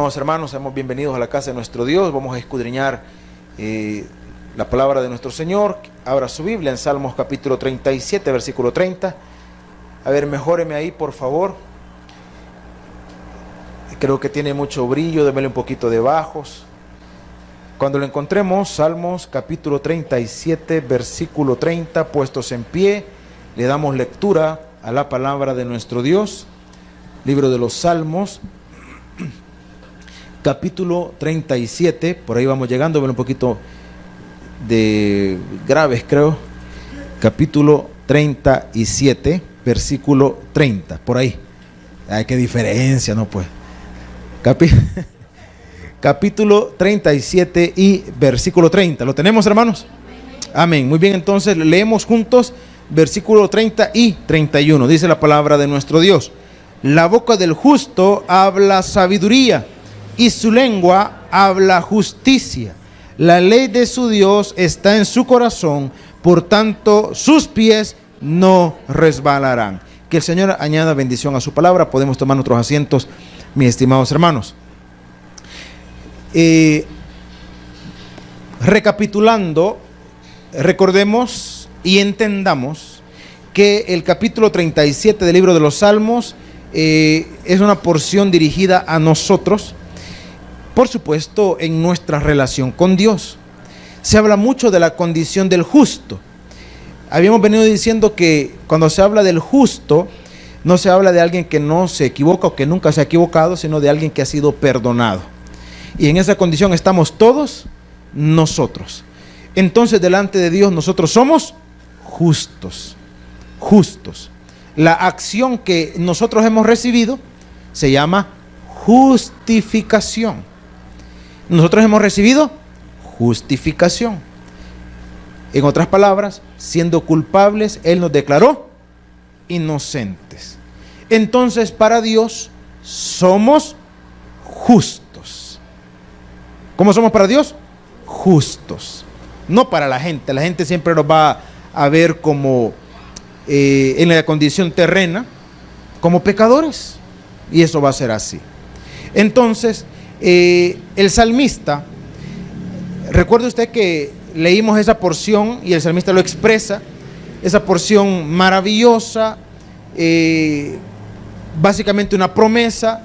Estimados hermanos, seamos bienvenidos a la casa de nuestro Dios. Vamos a escudriñar la palabra de nuestro Señor. Abra su Biblia en Salmos capítulo 37, versículo 30. A ver, mejóreme ahí, por favor. Creo que tiene mucho brillo, démele un poquito de bajos. Cuando lo encontremos, Salmos capítulo 37, versículo 30, puestos en pie, le damos lectura a la palabra de nuestro Dios. Libro de los Salmos, capítulo 37, por ahí vamos llegando, ven un poquito de graves, creo. Capítulo 37, versículo 30, por ahí. Ay, qué diferencia, ¿no? Pues. Capítulo 37 y versículo 30. ¿Lo tenemos, hermanos? Amén. Muy bien, entonces leemos juntos versículo 30 y 31. Dice la palabra de nuestro Dios: la boca del justo habla sabiduría, y su lengua habla justicia. La ley de su Dios está en su corazón, por tanto sus pies no resbalarán. Que el Señor añada bendición a su palabra. Podemos tomar nuestros asientos, mis estimados hermanos. Recapitulando, recordemos y entendamos que el capítulo 37 del libro de los Salmos es una porción dirigida a nosotros, por supuesto, en nuestra relación con Dios. Se habla mucho de la condición del justo. Habíamos venido diciendo que cuando se habla del justo, no se habla de alguien que no se equivoca o que nunca se ha equivocado, sino de alguien que ha sido perdonado. Y en esa condición estamos todos nosotros. Entonces, delante de Dios nosotros somos justos. Justos. La acción que nosotros hemos recibido se llama justificación. Nosotros hemos recibido justificación. En otras palabras, siendo culpables, Él nos declaró inocentes. Entonces, para Dios somos justos. ¿Cómo somos para Dios? Justos. No para la gente. La gente siempre nos va a ver como en la condición terrena, como pecadores, y eso va a ser así. Entonces, el salmista, recuerde usted que leímos esa porción y el salmista lo expresa, esa porción maravillosa, básicamente una promesa,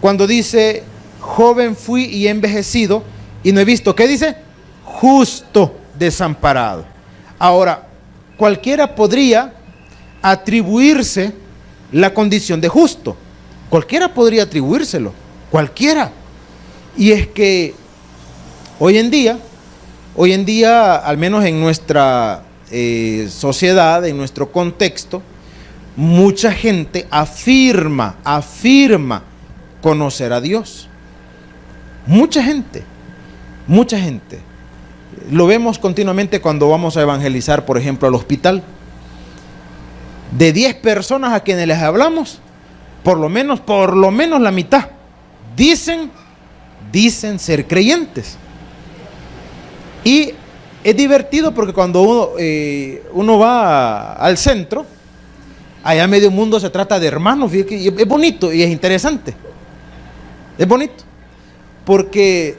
cuando dice: joven fui y he envejecido y no he visto, ¿qué dice? Justo desamparado. Ahora, cualquiera podría atribuirse la condición de justo. Cualquiera podría atribuírselo. Cualquiera. Y es que hoy en día, al menos en nuestra sociedad, en nuestro contexto, mucha gente afirma conocer a Dios. Mucha gente. Lo vemos continuamente cuando vamos a evangelizar, por ejemplo, al hospital. De 10 personas a quienes les hablamos, por lo menos la mitad dicen ser creyentes. Y es divertido porque cuando uno va al centro, allá medio mundo se trata de hermanos. Fíjate que es bonito y es interesante. Es bonito porque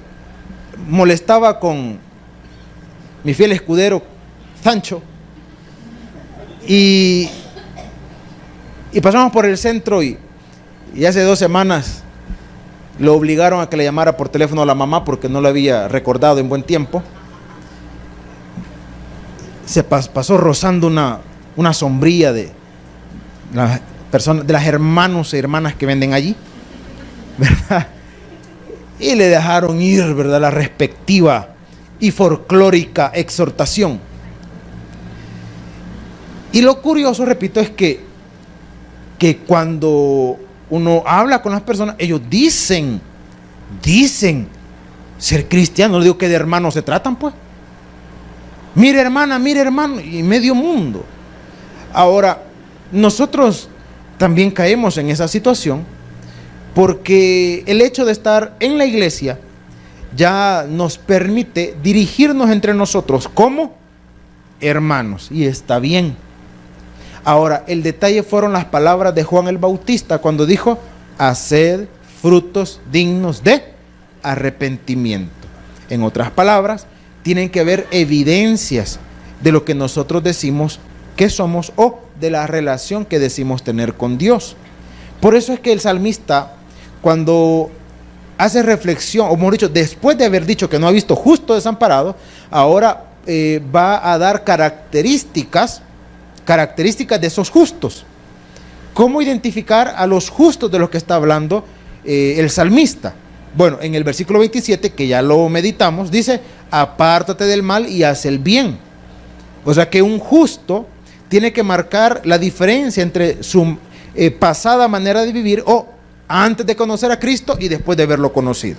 molestaba con mi fiel escudero Sancho y pasamos por el centro y hace 2 semanas lo obligaron a que le llamara por teléfono a la mamá porque no lo había recordado en buen tiempo. Se pasó rozando una sombrilla de las personas, de las hermanos y hermanas que venden allí, ¿verdad? Y le dejaron ir, ¿verdad?, la respectiva y folclórica exhortación. Y lo curioso, repito, es que cuando uno habla con las personas, ellos dicen ser cristianos. No digo que de hermanos se tratan, pues. Mire hermana, mire hermano, y medio mundo. Ahora, nosotros también caemos en esa situación porque el hecho de estar en la iglesia ya nos permite dirigirnos entre nosotros como hermanos, y está bien. Ahora, el detalle fueron las palabras de Juan el Bautista cuando dijo: haced frutos dignos de arrepentimiento. En otras palabras, tienen que haber evidencias de lo que nosotros decimos que somos o de la relación que decimos tener con Dios. Por eso es que el salmista, cuando hace reflexión, o mejor dicho, después de haber dicho que no ha visto justo desamparado, ahora va a dar características de esos justos. ¿Cómo identificar a los justos de los que está hablando el salmista? Bueno, en el versículo 27, que ya lo meditamos, dice: apártate del mal y haz el bien. O sea que un justo tiene que marcar la diferencia entre su pasada manera de vivir, o antes de conocer a Cristo y después de haberlo conocido.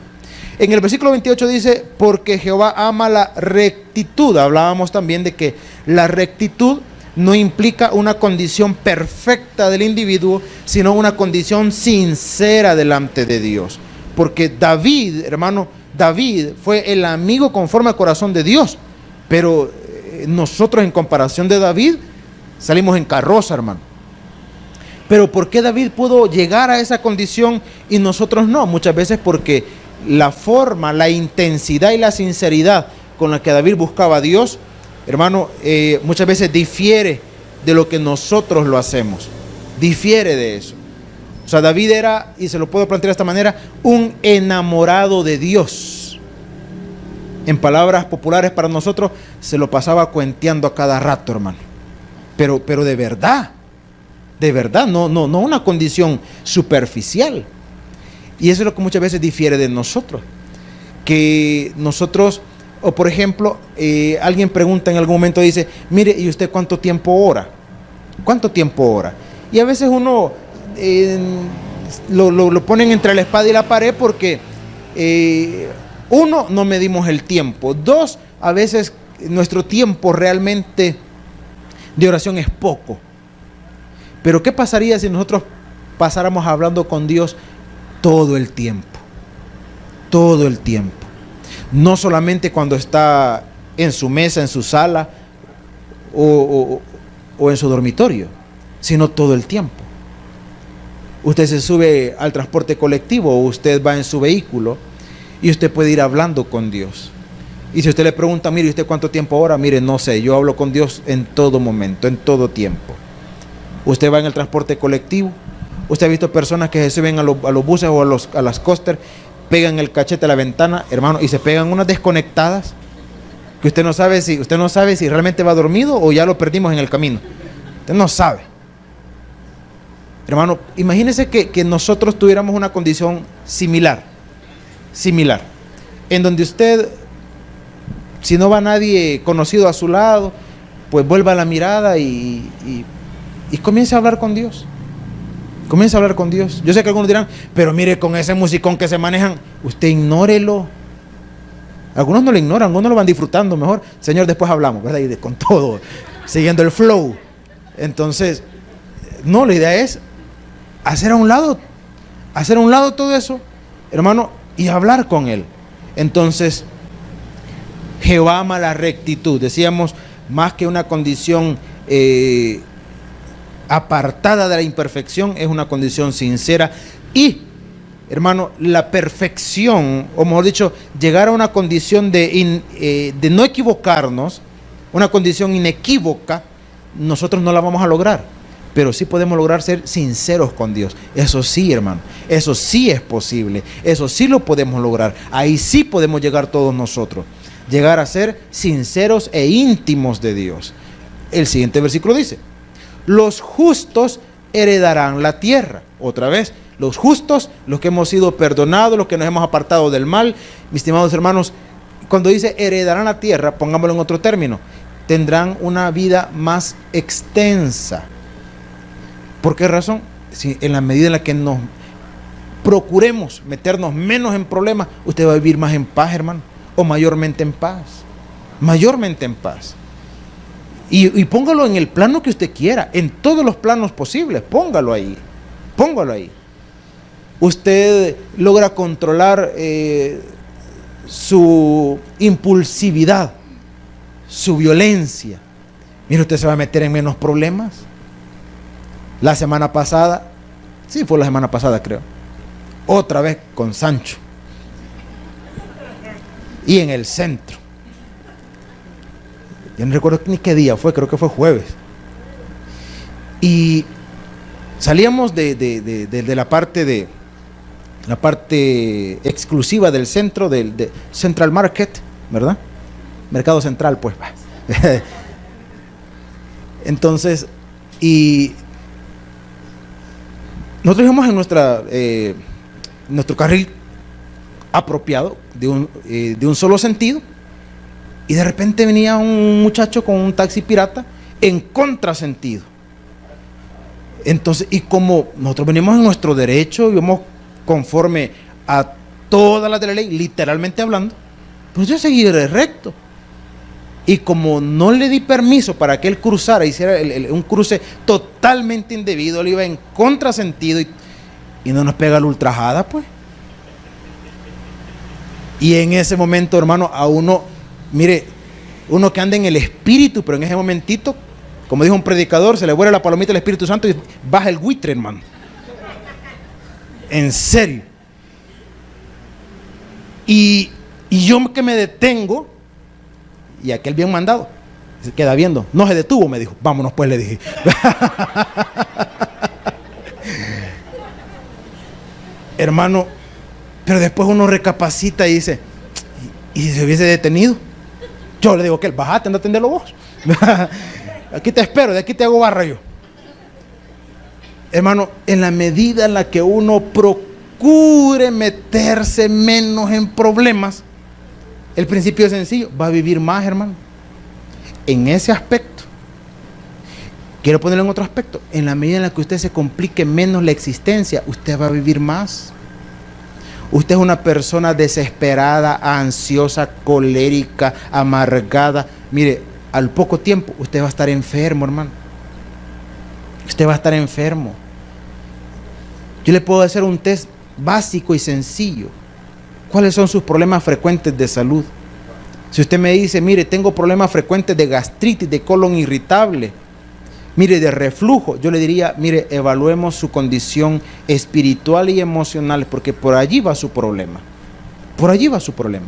En el versículo 28 dice: porque Jehová ama la rectitud. Hablábamos también de que la rectitud no implica una condición perfecta del individuo, sino una condición sincera delante de Dios. Porque David, hermano, David fue el amigo conforme al corazón de Dios, pero nosotros, en comparación de David, salimos en carroza, hermano. Pero ¿por qué David pudo llegar a esa condición y nosotros no? Muchas veces porque la forma, la intensidad y la sinceridad con la que David buscaba a Dios, hermano, muchas veces difiere de lo que nosotros lo hacemos. Difiere de eso. O sea, David era, y se lo puedo plantear de esta manera, un enamorado de Dios. En palabras populares para nosotros, se lo pasaba cuenteando a cada rato, hermano. Pero de verdad, no una condición superficial. Y eso es lo que muchas veces difiere de nosotros. Que nosotros, o por ejemplo, alguien pregunta en algún momento, dice: mire, ¿y usted cuánto tiempo ora? ¿Cuánto tiempo ora? Y a veces uno lo ponen entre la espada y la pared porque uno, no medimos el tiempo. Dos, a veces nuestro tiempo realmente de oración es poco. Pero ¿qué pasaría si nosotros pasáramos hablando con Dios todo el tiempo? Todo el tiempo. No solamente cuando está en su mesa, en su sala o en su dormitorio, sino todo el tiempo. Usted se sube al transporte colectivo o usted va en su vehículo y usted puede ir hablando con Dios. Y si usted le pregunta: mire, ¿usted cuánto tiempo ora? Mire, no sé, yo hablo con Dios en todo momento, en todo tiempo. Usted va en el transporte colectivo, usted ha visto personas que se suben a los buses o a las coasters, pegan el cachete a la ventana, hermano, y se pegan unas desconectadas que usted no sabe si realmente va dormido o ya lo perdimos en el camino. Usted no sabe. Hermano, imagínese que nosotros tuviéramos una condición similar, en donde usted, si no va nadie conocido a su lado, pues vuelva la mirada y comience a hablar con Dios. Comience a hablar con Dios. Yo sé que algunos dirán: pero mire, con ese musicón que se manejan, usted ignórelo. Algunos no lo ignoran, algunos lo van disfrutando mejor. Señor, después hablamos, ¿verdad? Y con todo, siguiendo el flow. Entonces, no, la idea es hacer a un lado todo eso, hermano, y hablar con Él. Entonces, Jehová ama la rectitud. Decíamos, más que una condición apartada de la imperfección, es una condición sincera. Y, hermano, la perfección, o mejor dicho, llegar a una condición de no equivocarnos, una condición inequívoca, nosotros no la vamos a lograr. Pero sí podemos lograr ser sinceros con Dios. Eso sí, hermano, eso sí es posible. Eso sí lo podemos lograr. Ahí sí podemos llegar todos nosotros. Llegar a ser sinceros e íntimos de Dios. El siguiente versículo dice: los justos heredarán la tierra. Otra vez, los justos, los que hemos sido perdonados, los que nos hemos apartado del mal. Mis estimados hermanos, cuando dice heredarán la tierra, pongámoslo en otro término, tendrán una vida más extensa. ¿Por qué razón? Si en la medida en la que nos procuremos meternos menos en problemas, usted va a vivir más en paz, hermano, o mayormente en paz. Mayormente en paz. Y póngalo en el plano que usted quiera, en todos los planos posibles, póngalo ahí. Usted logra controlar su impulsividad, su violencia. Mire, usted se va a meter en menos problemas. La semana pasada, sí fue la semana pasada creo, otra vez con Sancho. Y en el centro. Yo no recuerdo ni qué día fue, creo que fue jueves. Y salíamos de la parte exclusiva del centro, de Central Market, ¿verdad? Mercado Central, pues. Entonces, y nosotros íbamos en nuestro carril apropiado de un solo sentido, y de repente venía un muchacho con un taxi pirata en contrasentido. Entonces, y como nosotros venimos en nuestro derecho, íbamos conforme a todas las de la ley, literalmente hablando, pues yo seguí recto. Y como no le di permiso para que él cruzara, hiciera un cruce totalmente indebido, él iba en contrasentido y no nos pega la ultrajada, pues. Y en ese momento, hermano, a uno, mire, uno que anda en el espíritu, pero en ese momentito, como dijo un predicador, se le vuela la palomita al Espíritu Santo y baja el buitre, hermano. En serio. Y yo que me detengo, y aquel bien mandado se queda viendo. No se detuvo, me dijo. Vámonos pues, le dije. Hermano, pero después uno recapacita y dice, ¿y si se hubiese detenido? Yo le digo que él, bajate, anda a atenderlo vos. Aquí te espero, de aquí te hago barra yo. Hermano, en la medida en la que uno procure meterse menos en problemas, el principio es sencillo, va a vivir más, hermano. En ese aspecto. Quiero ponerlo en otro aspecto. En la medida en la que usted se complique menos la existencia, usted va a vivir más. Usted es una persona desesperada, ansiosa, colérica, amargada. Mire, al poco tiempo usted va a estar enfermo, hermano. Usted va a estar enfermo. Yo le puedo hacer un test básico y sencillo. ¿Cuáles son sus problemas frecuentes de salud? Si usted me dice, mire, tengo problemas frecuentes de gastritis, de colon irritable, mire, de reflujo, yo le diría, mire, evaluemos su condición espiritual y emocional, porque por allí va su problema. Por allí va su problema.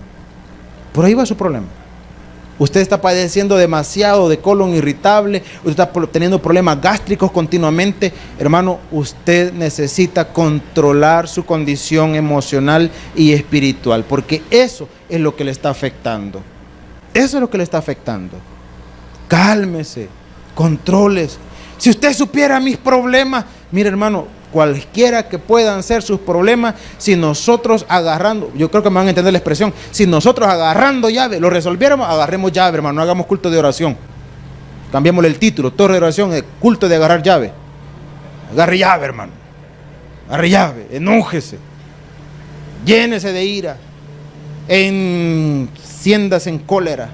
Por ahí va su problema. Usted está padeciendo demasiado de colon irritable, usted está teniendo problemas gástricos continuamente. Hermano, usted necesita controlar su condición emocional y espiritual, porque eso es lo que le está afectando. Eso es lo que le está afectando. Cálmese, controles. Si usted supiera mis problemas, mire, hermano, cualquiera que puedan ser sus problemas, si nosotros agarrando, yo creo que me van a entender la expresión, si nosotros agarrando llave lo resolviéramos, agarremos llave, hermano, no hagamos culto de oración. Cambiémosle el título, torre de oración, el culto de agarrar llave. Agarre llave, hermano. Agarre llave, enójese, llénese de ira, enciéndase en cólera.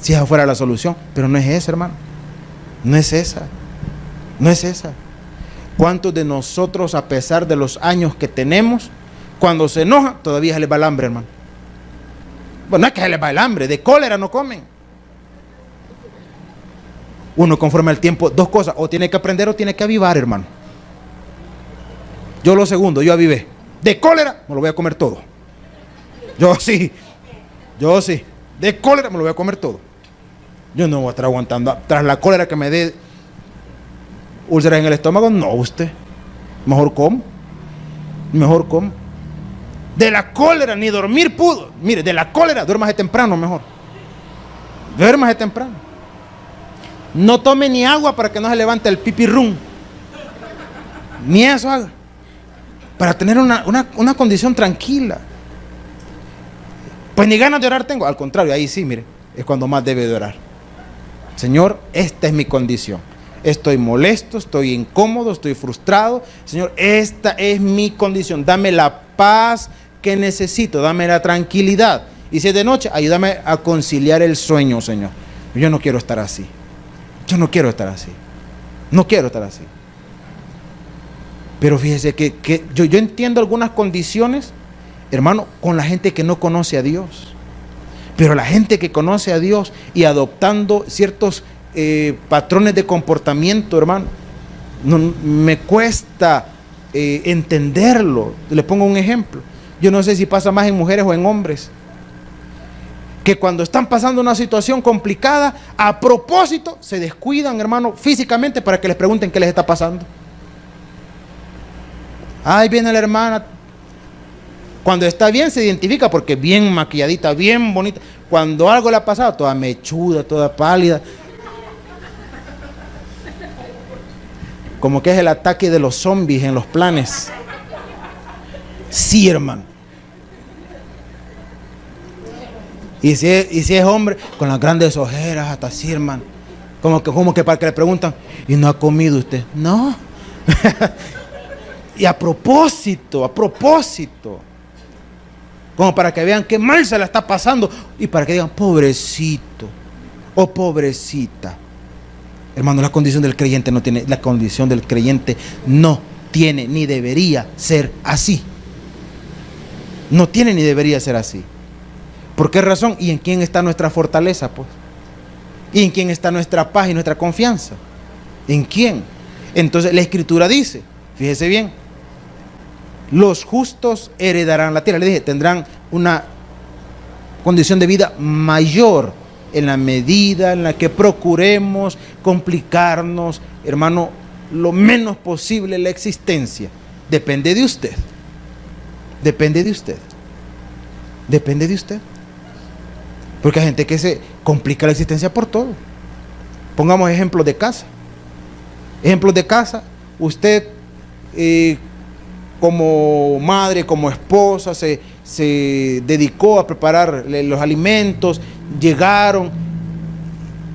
Si esa fuera la solución, pero no es esa, hermano. No es esa. No es esa. ¿Cuántos de nosotros, a pesar de los años que tenemos, cuando se enoja, todavía se les va el hambre, hermano? Bueno, no es que se les va el hambre, de cólera no comen. Uno, conforme al tiempo, dos cosas, o tiene que aprender o tiene que avivar, hermano. Yo lo segundo, yo avivé. De cólera, me lo voy a comer todo. Yo sí. De cólera, me lo voy a comer todo. Yo no voy a estar aguantando, tras la cólera que me dé úlceras en el estómago, no, usted. Mejor como. De la cólera ni dormir pudo. Mire, de la cólera, duérmase temprano mejor. Duérmase temprano. No tome ni agua para que no se levante el pipirrún. Ni eso haga. Para tener una condición tranquila. Pues ni ganas de orar tengo. Al contrario, ahí sí, mire, es cuando más debe de orar. Señor, esta es mi condición. Estoy molesto, estoy incómodo, estoy frustrado. Señor, esta es mi condición. Dame la paz que necesito, dame la tranquilidad. Y si es de noche, ayúdame a conciliar el sueño, Señor. Yo no quiero estar así. No quiero estar así. Pero fíjese que yo entiendo algunas condiciones, hermano, con la gente que no conoce a Dios. Pero la gente que conoce a Dios y adoptando ciertos patrones de comportamiento, hermano, no, me cuesta entenderlo. Le pongo un ejemplo. Yo no sé si pasa más en mujeres o en hombres, que cuando están pasando una situación complicada, a propósito se descuidan, hermano, físicamente para que les pregunten qué les está pasando. Ahí viene la hermana. Cuando está bien se identifica porque bien maquilladita, bien bonita. Cuando algo le ha pasado, toda mechuda, toda pálida, como que es el ataque de los zombies en los planes. Sí, hermano. Y si es hombre, con las grandes ojeras, hasta así, hermano. Como que para que le preguntan, ¿y no ha comido usted? No. Y a propósito. Como para que vean qué mal se la está pasando. Y para que digan, pobrecito o pobrecita. Hermano, la condición del creyente no tiene ni debería ser así. No tiene ni debería ser así. ¿Por qué razón? ¿Y en quién está nuestra fortaleza, pues? ¿Y en quién está nuestra paz y nuestra confianza? ¿En quién? Entonces la Escritura dice, fíjese bien, los justos heredarán la tierra. Le dije, tendrán una condición de vida mayor en la medida en la que procuremos complicarnos, hermano, lo menos posible la existencia. Depende de usted. Depende de usted. Depende de usted. Porque hay gente que se complica la existencia por todo. Pongamos ejemplos de casa. Ejemplos de casa. Usted, como madre, como esposa, se dedicó a preparar los alimentos, llegaron.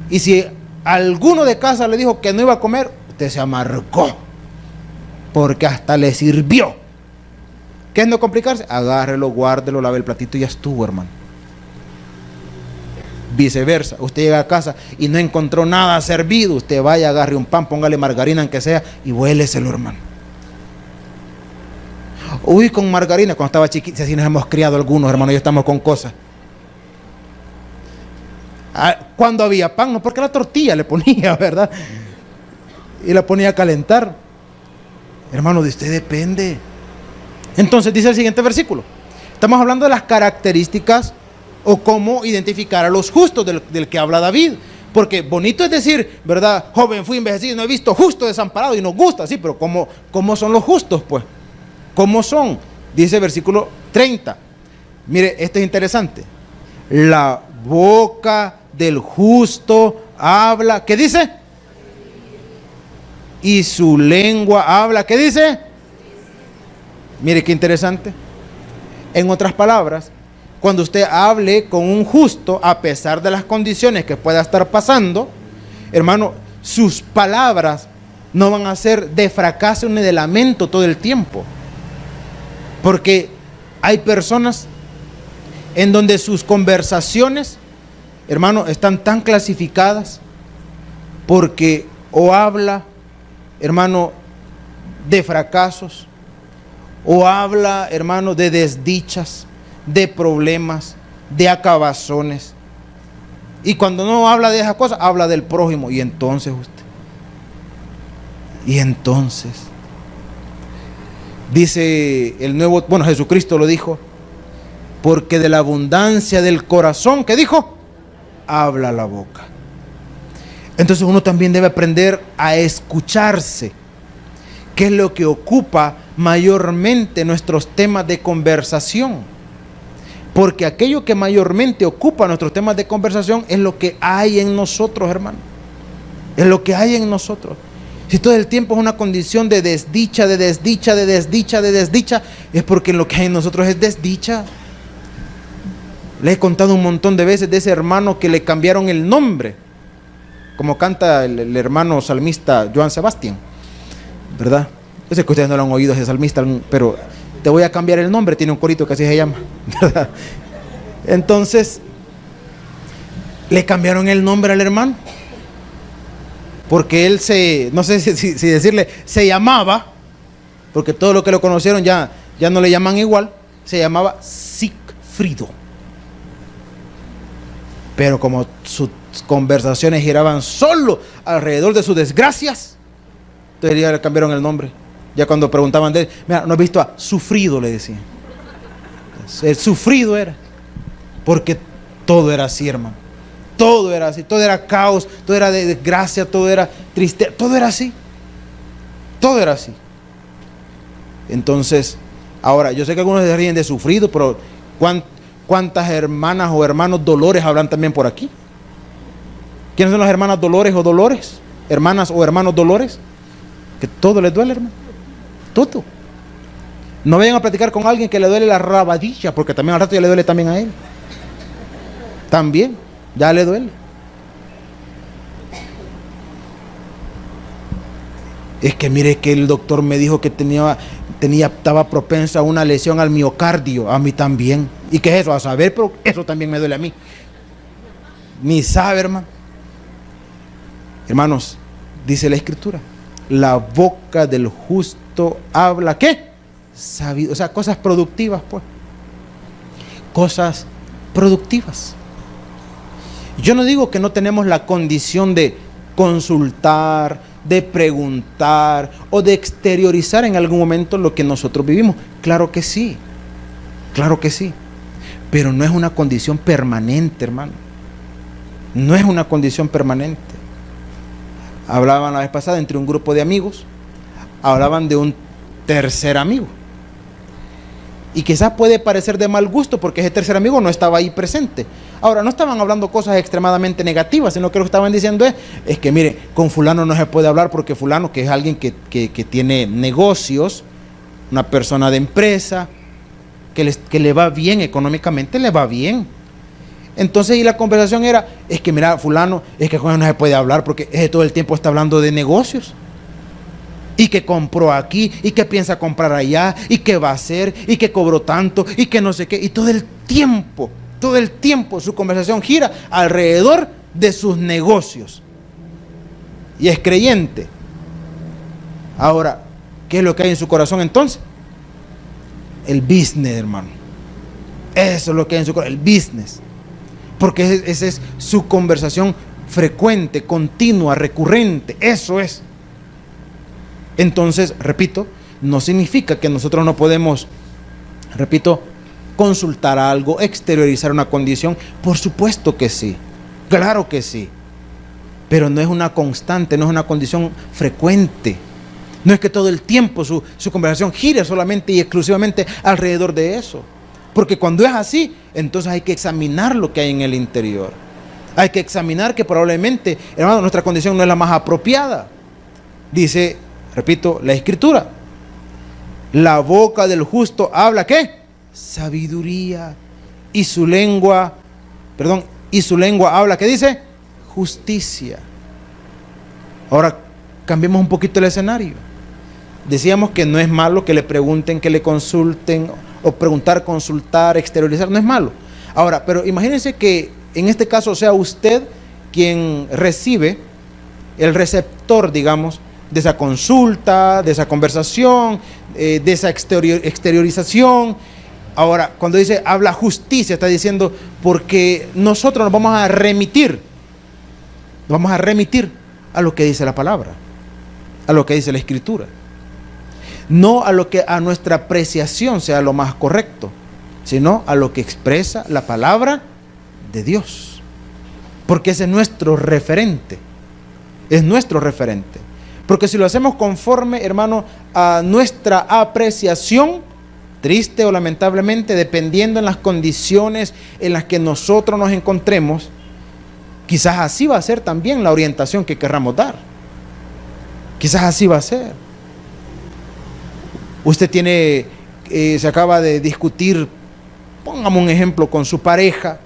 Y si alguno de casa le dijo que no iba a comer, usted se amargó. Porque hasta le sirvió. ¿Qué es no complicarse? Agárrelo, guárdelo, lave el platito y ya estuvo, hermano. Viceversa, usted llega a casa y no encontró nada servido, usted vaya, agarre un pan, póngale margarina aunque sea y huéleselo, hermano. Uy, con margarina, cuando estaba chiquito, así nos hemos criado algunos, hermano, ya estamos con cosas. Cuando había pan, no, porque la tortilla le ponía, ¿verdad? Y la ponía a calentar. Hermano, de usted depende. Entonces dice el siguiente versículo. Estamos hablando de las características o cómo identificar a los justos del que habla David. Porque bonito es decir, ¿verdad? Joven, fui envejecido, no he visto justo desamparado y nos gusta, sí, pero ¿cómo son los justos, pues? ¿Cómo son? Dice el versículo 30. Mire, esto es interesante. La boca del justo habla, ¿qué dice? Y su lengua habla, ¿qué dice? Mire qué interesante. En otras palabras, cuando usted hable con un justo, a pesar de las condiciones que pueda estar pasando, hermano, sus palabras no van a ser de fracaso ni de lamento todo el tiempo. Porque hay personas en donde sus conversaciones, hermano, están tan clasificadas porque o habla, hermano, de fracasos, o habla, hermano, de desdichas, de problemas, de acabazones. Y cuando no habla de esas cosas, habla del prójimo. Y entonces dice el nuevo, Jesucristo lo dijo, porque de la abundancia del corazón, ¿qué dijo? Habla la boca. Entonces uno también debe aprender a escucharse. ¿Qué es lo que ocupa mayormente nuestros temas de conversación? Porque aquello que mayormente ocupa nuestros temas de conversación es lo que hay en nosotros, hermano. Es lo que hay en nosotros. Si todo el tiempo es una condición de desdicha, es porque lo que hay en nosotros es desdicha. Le he contado un montón de veces de ese hermano que le cambiaron el nombre, como canta el hermano salmista Joan Sebastián, ¿verdad? Yo sé que ustedes no lo han oído ese salmista, pero te voy a cambiar el nombre, tiene un corito que así se llama, ¿verdad? Entonces, le cambiaron el nombre al hermano, porque él no sé si decirle, se llamaba, porque todo lo que lo conocieron ya no le llaman igual, se llamaba Sigfrido. Pero como sus conversaciones giraban solo alrededor de sus desgracias, entonces ya le cambiaron el nombre. Ya cuando preguntaban de él, mira, ¿no has visto a sufrido? Le decían. El sufrido era. Porque todo era así, hermano. Todo era así, todo era caos, todo era de desgracia, todo era tristeza, todo era así. Todo era así. Entonces, ahora, yo sé que algunos se ríen de sufrido, pero ¿cuántas hermanas o hermanos Dolores habrán también por aquí? ¿Quiénes son las hermanas Dolores o Dolores? Hermanas o hermanos Dolores. Que todo les duele, hermano. Todo. No vayan a platicar con alguien que le duele la rabadilla, porque también al rato ya le duele también a él. También, ya le duele. Es que mire que el doctor me dijo que estaba propensa a una lesión al miocardio. A mí también. ¿Y qué es eso? A saber, pero eso también me duele a mí. Ni sabe, hermano. Hermanos, dice la Escritura, la boca del justo habla, ¿qué? Sabido, o sea, cosas productivas, pues. Cosas productivas. Yo no digo que no tenemos la condición de consultar, de preguntar o de exteriorizar en algún momento lo que nosotros vivimos. Claro que sí, claro que sí. Pero no es una condición permanente, hermano. No es una condición permanente. Hablaban la vez pasada entre un grupo de amigos, hablaban de un tercer amigo. Y quizás puede parecer de mal gusto porque ese tercer amigo no estaba ahí presente. Ahora, no estaban hablando cosas extremadamente negativas, sino que lo que estaban diciendo es que mire, con fulano no se puede hablar porque fulano, que es alguien que tiene negocios, una persona de empresa, que le va bien económicamente, le va bien. Entonces, y la conversación era, es que mira, fulano, es que con él no se puede hablar porque ese todo el tiempo está hablando de negocios. Y que compró aquí, y que piensa comprar allá, y que va a hacer, y que cobró tanto, y que no sé qué. Y todo el tiempo su conversación gira alrededor de sus negocios. Y es creyente. Ahora, ¿qué es lo que hay en su corazón entonces? El business, hermano. Eso es lo que hay en su corazón, el business. Porque esa es su conversación frecuente, continua, recurrente. Eso es. Entonces, repito, no significa que nosotros no podemos, repito, consultar algo, exteriorizar una condición. Por supuesto que sí, claro que sí. Pero no es una constante, no es una condición frecuente. No es que todo el tiempo su conversación gire solamente y exclusivamente alrededor de eso. Porque cuando es así, entonces hay que examinar lo que hay en el interior. Hay que examinar que probablemente, hermano, nuestra condición no es la más apropiada. Dice, repito, la Escritura, la boca del justo habla, ¿qué? Sabiduría. Y su lengua habla, ¿qué dice? Justicia. Ahora, cambiemos un poquito el escenario. Decíamos que no es malo que le pregunten, que le consulten, o preguntar, consultar, exteriorizar, no es malo. Ahora, pero imagínense que en este caso sea usted quien recibe, el receptor, digamos, de esa consulta, de esa conversación, de esa exteriorización. Ahora, cuando dice habla justicia, está diciendo porque nosotros nos vamos a remitir a lo que dice la palabra, a lo que dice la Escritura. No a lo que a nuestra apreciación sea lo más correcto, sino a lo que expresa la palabra de Dios. Porque ese es nuestro referente. Es nuestro referente. Porque si lo hacemos conforme, hermano, a nuestra apreciación, triste o lamentablemente, dependiendo en las condiciones en las que nosotros nos encontremos, quizás así va a ser también la orientación que querramos dar. Quizás así va a ser. Usted se acaba de discutir, pongamos un ejemplo, con su pareja,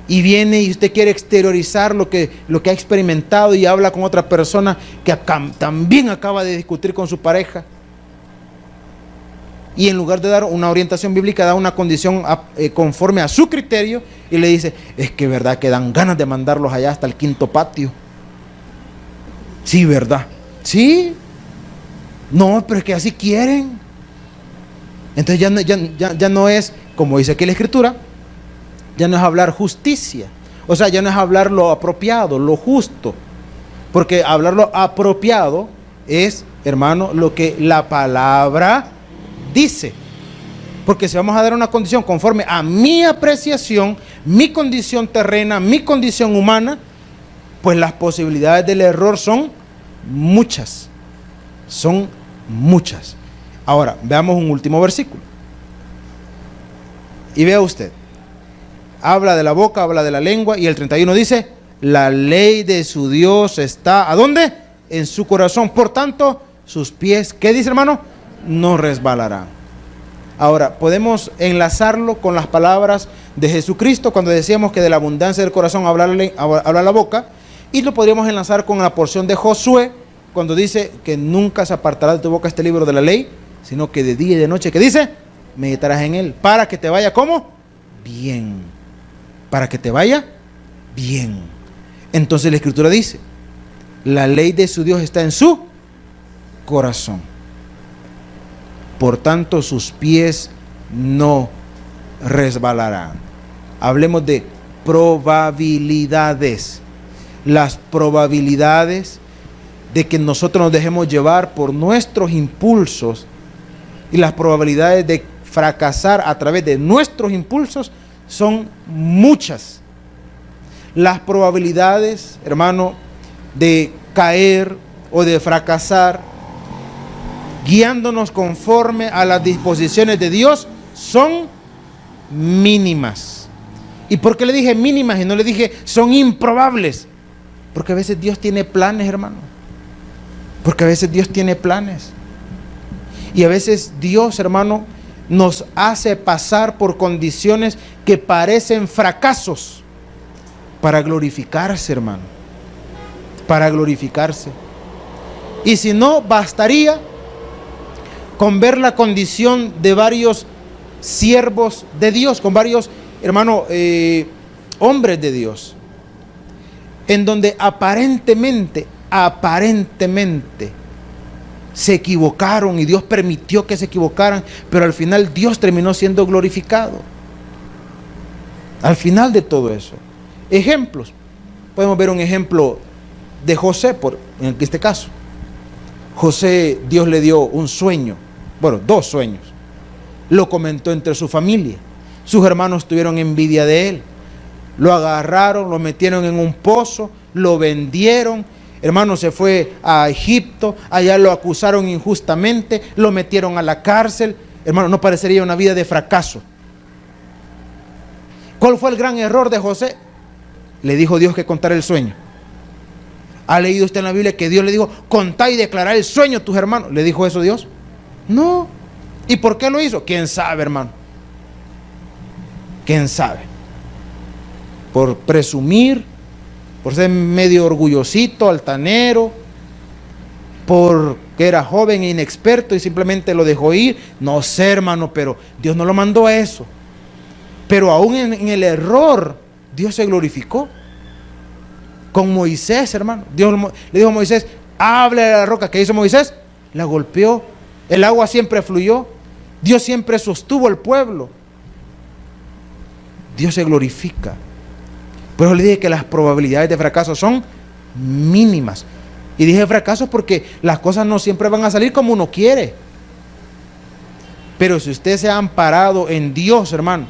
y viene y usted quiere exteriorizar lo que ha experimentado y habla con otra persona que también acaba de discutir con su pareja. Y en lugar de dar una orientación bíblica, da una condición conforme a su criterio y le dice, es que verdad que dan ganas de mandarlos allá hasta el quinto patio. Sí, ¿verdad? Sí. No, pero es que así quieren. Entonces ya no es, como dice aquí la Escritura, ya no es hablar justicia. O sea, ya no es hablar lo apropiado, lo justo. Porque hablar lo apropiado es hermano, lo que la palabra dice. Porque si vamos a dar una condición conforme a mi apreciación, mi condición terrena, mi condición humana, pues las posibilidades del error son muchas. Son muchas. Ahora, veamos un último versículo. Y vea usted. Habla de la boca, habla de la lengua, y el 31 dice, la ley de su Dios está, ¿a dónde? En su corazón. Por tanto, sus pies, ¿qué dice, hermano? No resbalarán. Ahora, podemos enlazarlo con las palabras de Jesucristo cuando decíamos que de la abundancia del corazón habla la boca, y lo podríamos enlazar con la porción de Josué cuando dice que nunca se apartará de tu boca este libro de la ley, sino que de día y de noche, ¿qué dice? Meditarás en él, para que te vaya, ¿cómo? Bien. Para que te vaya bien. Entonces la Escritura dice, la ley de su Dios está en su corazón. Por tanto, sus pies no resbalarán. Hablemos de probabilidades. Las probabilidades de que nosotros nos dejemos llevar por nuestros impulsos y las probabilidades de fracasar a través de nuestros impulsos son muchas. Las probabilidades, hermano, de caer o de fracasar guiándonos conforme a las disposiciones de Dios son mínimas. ¿Y por qué le dije mínimas y no le dije son improbables? Porque a veces Dios tiene planes, hermano. Porque a veces Dios tiene planes. Y a veces Dios, hermano, nos hace pasar por condiciones que parecen fracasos para glorificarse, hermano. Para glorificarse. Y si no, bastaría con ver la condición de varios siervos de Dios, con varios, hermano, hombres de Dios, en donde aparentemente se equivocaron y Dios permitió que se equivocaran, pero al final Dios terminó siendo glorificado. Al final de todo eso. Ejemplos. Podemos ver un ejemplo de José, en este caso. José, Dios le dio un sueño, bueno, 2 sueños. Lo comentó entre su familia. Sus hermanos tuvieron envidia de él. Lo agarraron, lo metieron en un pozo, lo vendieron. Hermano, se fue a Egipto, allá lo acusaron injustamente, lo metieron a la cárcel. Hermano, no parecería una vida de fracaso. ¿Cuál fue el gran error de José? Le dijo Dios que contara el sueño. ¿Ha leído usted en la Biblia que Dios le dijo, contá y declará el sueño a tus hermanos? ¿Le dijo eso Dios? No. ¿Y por qué lo hizo? ¿Quién sabe, hermano? ¿Quién sabe? Por presumir, por ser medio orgullosito, altanero, porque era joven e inexperto y simplemente lo dejó ir. No sé, hermano, pero Dios no lo mandó a eso. Pero aún en el error, Dios se glorificó. Con Moisés, hermano, Dios le dijo a Moisés, hable a la roca. ¿Qué hizo Moisés? La golpeó. El agua siempre fluyó. Dios siempre sostuvo al pueblo. Dios se glorifica. Por eso le dije que las probabilidades de fracaso son mínimas. Y dije fracaso porque las cosas no siempre van a salir como uno quiere. Pero si usted se ha amparado en Dios, hermano,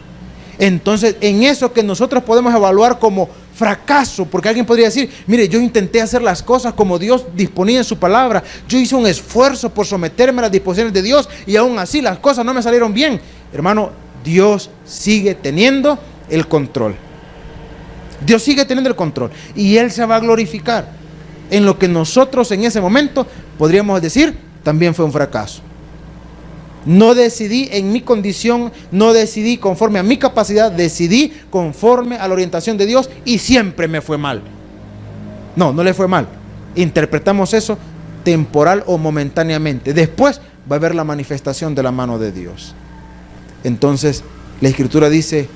entonces en eso que nosotros podemos evaluar como fracaso, porque alguien podría decir, mire, yo intenté hacer las cosas como Dios disponía en su palabra, yo hice un esfuerzo por someterme a las disposiciones de Dios y aún así las cosas no me salieron bien. Hermano, Dios sigue teniendo el control. Dios sigue teniendo el control y Él se va a glorificar en lo que nosotros en ese momento podríamos decir también fue un fracaso. No decidí en mi condición, no decidí conforme a mi capacidad, decidí conforme a la orientación de Dios y siempre me fue mal. No, no le fue mal. Interpretamos eso temporal o momentáneamente. Después va a haber la manifestación de la mano de Dios. Entonces, la Escritura dice,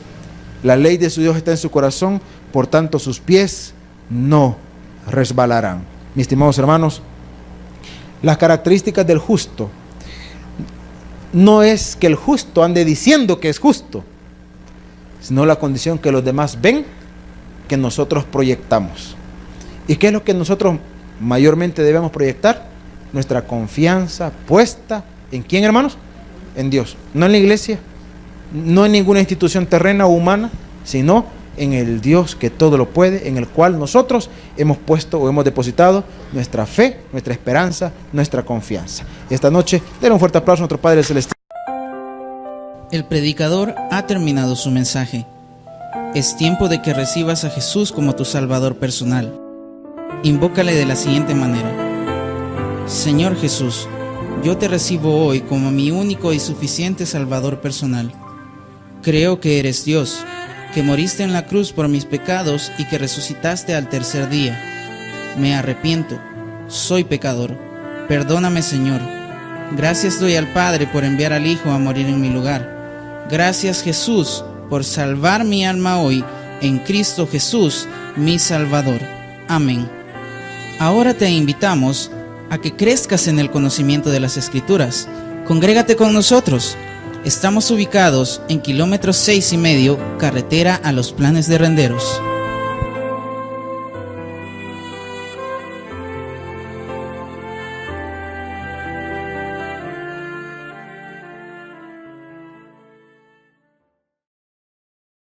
la ley de su Dios está en su corazón, por tanto sus pies no resbalarán. Mis estimados hermanos, las características del justo no es que el justo ande diciendo que es justo, sino la condición que los demás ven que nosotros proyectamos. ¿Y qué es lo que nosotros mayormente debemos proyectar? nuestra confianza puesta ¿en quién, hermanos? En Dios, no en la iglesia, no en ninguna institución terrena o humana, sino en el Dios que todo lo puede, en el cual nosotros hemos puesto o hemos depositado nuestra fe, nuestra esperanza, nuestra confianza. Esta noche, denle un fuerte aplauso a nuestro Padre Celestial. El predicador ha terminado su mensaje. Es tiempo de que recibas a Jesús como tu Salvador personal. Invócale de la siguiente manera: Señor Jesús, yo te recibo hoy como mi único y suficiente Salvador personal. Creo que eres Dios, que moriste en la cruz por mis pecados y que resucitaste al tercer día. Me arrepiento, soy pecador. Perdóname, Señor. Gracias doy al Padre por enviar al Hijo a morir en mi lugar. Gracias, Jesús, por salvar mi alma hoy en Cristo Jesús, mi Salvador. Amén. Ahora te invitamos a que crezcas en el conocimiento de las Escrituras. Congrégate con nosotros. Estamos ubicados en kilómetro 6,5, carretera a Los Planes de Renderos.